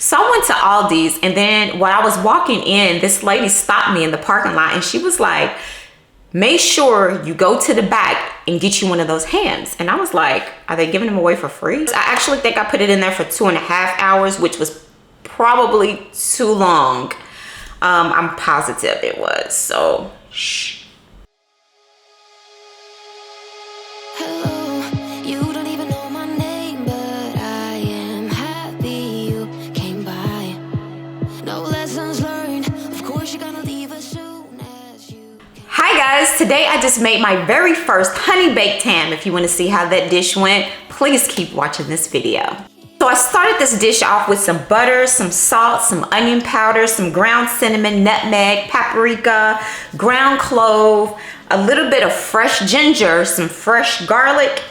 So I went to Aldi's, and then while I was walking in, this lady stopped me in the parking lot, and she was like, make sure you go to the back and get you one of those hams. And I was like, are they giving them away for free? I actually think I put it in there for 2.5 hours, which was probably too long. I'm positive it was, so shh. Today I just made my very first honey baked ham. If you want to see how that dish went, please keep watching this video. So I started this dish off with some butter, some salt, some onion powder, some ground cinnamon, nutmeg, paprika, ground clove, a little bit of fresh ginger, some fresh garlic,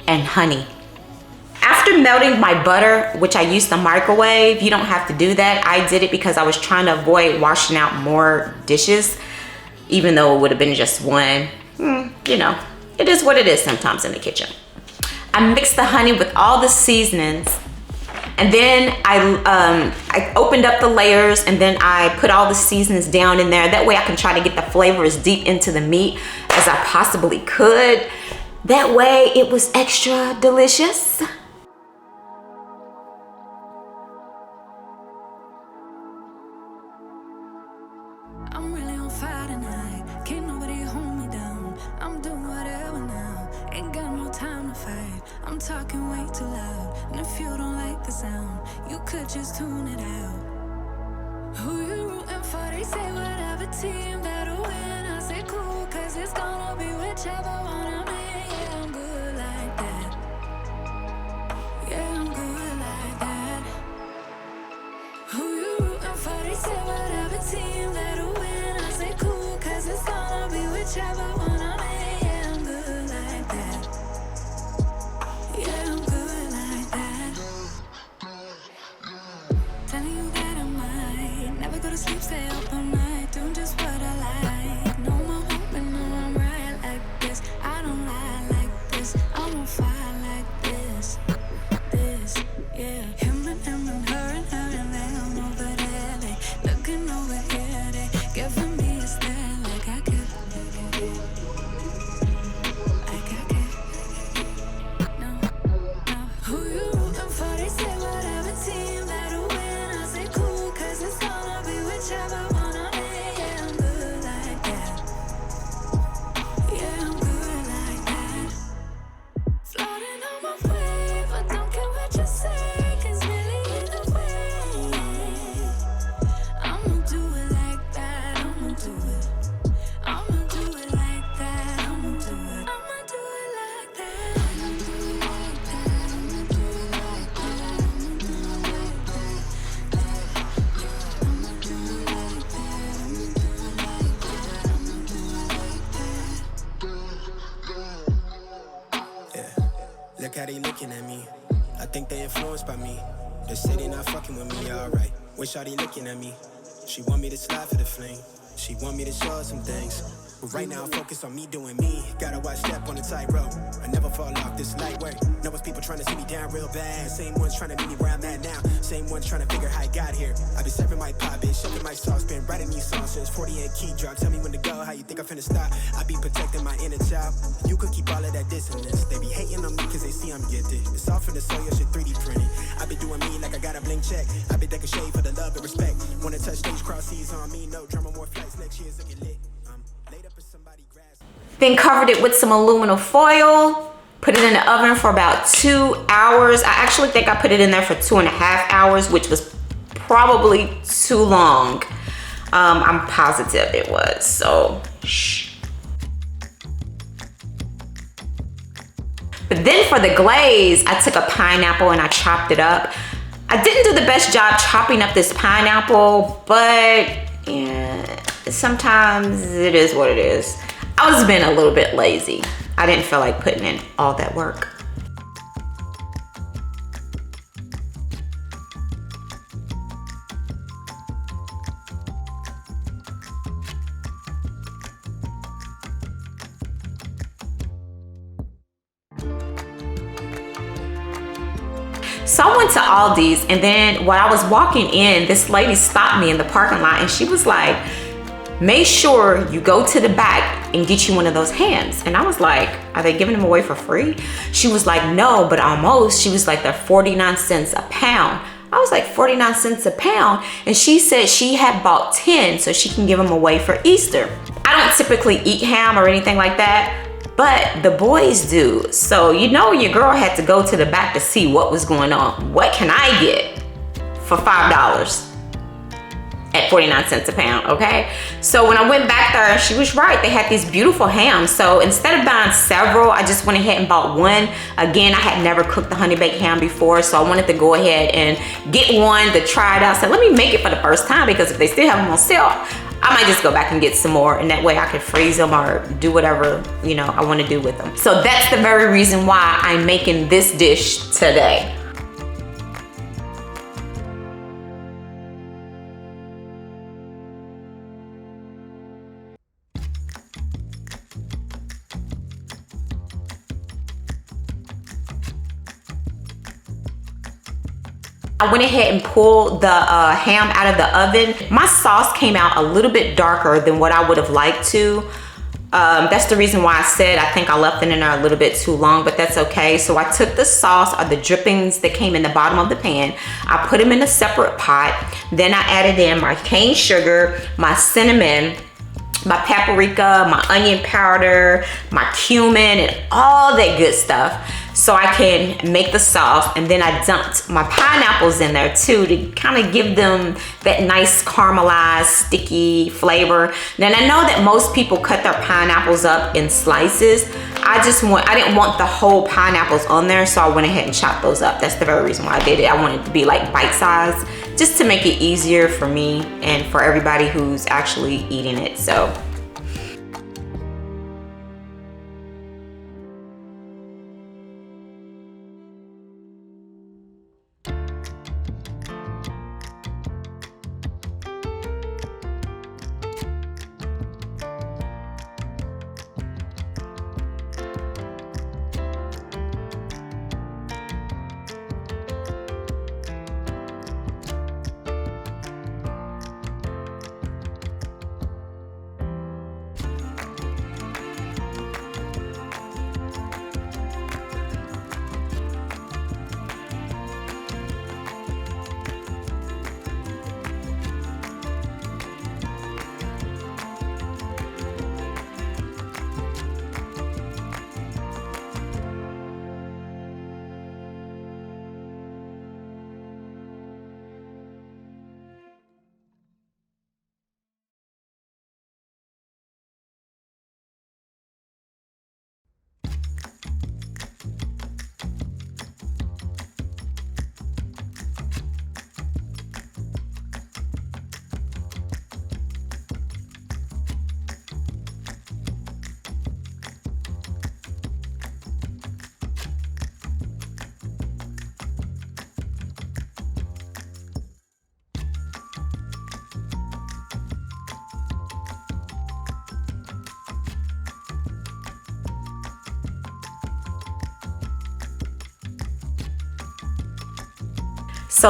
and honey. After melting my butter, which I used the microwave, you don't have to do that. I did it because I was trying to avoid washing out more dishes. Even though it would have been just one, you know, it is what it is sometimes in the kitchen. I mixed the honey with all the seasonings, and then I opened up the layers, and then I put all the seasonings down in there. That way I can try to get the flavor as deep into the meat as I possibly could. That way it was extra delicious. I'm talking way too loud, and if you don't like the sound, you could just tune it out. Who you rooting for? They say whatever team that'll win. I say cool, cause it's gonna be whichever one I'm in. Yeah, I'm good like that. Yeah, I'm good like that. Who you rooting for? They say whatever team that'll win. I say cool, cause it's gonna be whichever one I'm in. Yeah, I'm good like that. Yeah, I'm good like that. Telling you that I might never go to sleep, stay up all night, doing just what I like. No more hoping, no, I'm right like this. I don't lie like this. I'm on fire like this. This, yeah. Him and her and them over there. They looking over here. They giving me a stare like I could. Who you rooting for? They say whatever team that'll win. I say cool, cause it's gonna be whichever one I'm in. Yeah, I'm good like that. Yeah, I'm good like that. Floating on my wave, but don't care what you say, cause really either way, I'ma do it like that. I'ma do it. I'ma do it like that. I'ma do it. I'ma do it like that. I'ma do it like that. I'ma do it like that. I'ma do it like that. I'ma do it like that. I'ma do it like that. I'ma do it like that. Yeah, look how they looking at me. I think they influenced by me. They say they not fucking with me, alright. Wish they looking at me. She want me to slide for the fling. She want me to show her some things. But right now I'm focused on me doing me. Gotta watch step on the tightrope. I never fall off this light work. Know it's people trying to see me down real bad. Same ones trying to meet me where I'm at now. Same ones trying to figure how I got here. I been serving my pop, bitch, shoving my sauce, been writing these songs since 40 and key drop. Tell me when to go, how you think I'm finna stop? I be protecting my inner child. You could keep all of that dissonance. They be hating on me cause they see I'm gifted. It's all from the soil, shit 3D printed. I been doing me like I got a blank check. I been decking shade for the love and respect. Wanna touch stage, cross seas on me. No drama, more flights next year's looking lit. Laid up in somebody grass. Then covered it with some aluminum foil. Put it in the oven for about 2 hours. I actually think I put it in there for 2.5 hours, which was probably too long. I'm positive it was, so shh. But then for the glaze, I took a pineapple and I chopped it up. I didn't do the best job chopping up this pineapple, but yeah, sometimes it is what it is. I was being a little bit lazy. I didn't feel like putting in all that work. So I went to Aldi's, and then while I was walking in, this lady stopped me in the parking lot, and she was like, make sure you go to the back and get you one of those hams. And I was like, are they giving them away for free? She was like, no, but almost. She was like, they're 49 cents a pound. I was like, 49 cents a pound? And she said she had bought 10 so she can give them away for Easter. I don't typically eat ham or anything like that, but the boys do. So you know your girl had to go to the back to see what was going on. What can I get for $5? At 49 cents a pound, okay? So when I went back there, she was right. They had these beautiful hams. So instead of buying several, I just went ahead and bought one. Again, I had never cooked the honey baked ham before, so I wanted to go ahead and get one to try it out. So let me make it for the first time, because if they still have them on sale, I might just go back and get some more, and that way I could freeze them or do whatever, you know, I want to do with them. So that's the very reason why I'm making this dish today. I went ahead and pulled the ham out of the oven. My sauce came out a little bit darker than what I would have liked to. That's the reason why I said I think I left it in there a little bit too long, but that's okay. So I took the sauce or the drippings that came in the bottom of the pan. I put them in a separate pot. Then I added in my cane sugar, my cinnamon, my paprika, my onion powder, my cumin, and all that good stuff, so I can make the sauce. And then I dumped my pineapples in there too to kind of give them that nice caramelized, sticky flavor. Now I know that most people cut their pineapples up in slices. I didn't want the whole pineapples on there, so I went ahead and chopped those up. That's the very reason why I did it. I wanted it to be like bite-sized, just to make it easier for me and for everybody who's actually eating it. So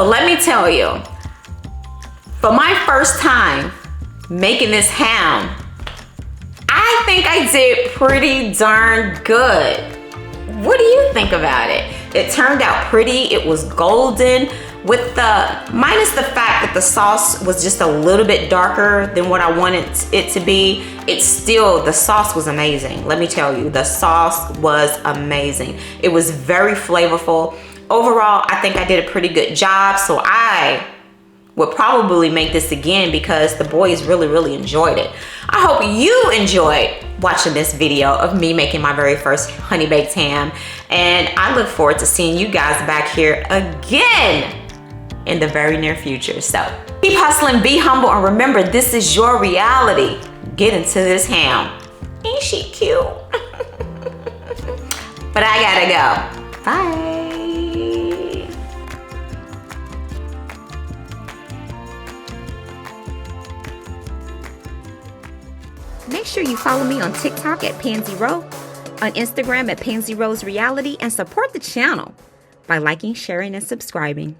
let me tell you, for my first time making this ham, I think I did pretty darn good. What do you think about it? It turned out pretty. It was golden, with minus the fact that the sauce was just a little bit darker than what I wanted it to be. The sauce was amazing. Let me tell you, the sauce was amazing. It was very flavorful. Overall, I think I did a pretty good job, so I would probably make this again because the boys really, really enjoyed it. I hope you enjoyed watching this video of me making my very first honey baked ham, and I look forward to seeing you guys back here again in the very near future. So keep hustling, be humble, and remember, this is your reality. Get into this ham. Ain't she cute? But I gotta go. Bye. Make sure you follow me on TikTok at Pansy Rowe, on Instagram at Pansy Rose Reality, and support the channel by liking, sharing, and subscribing.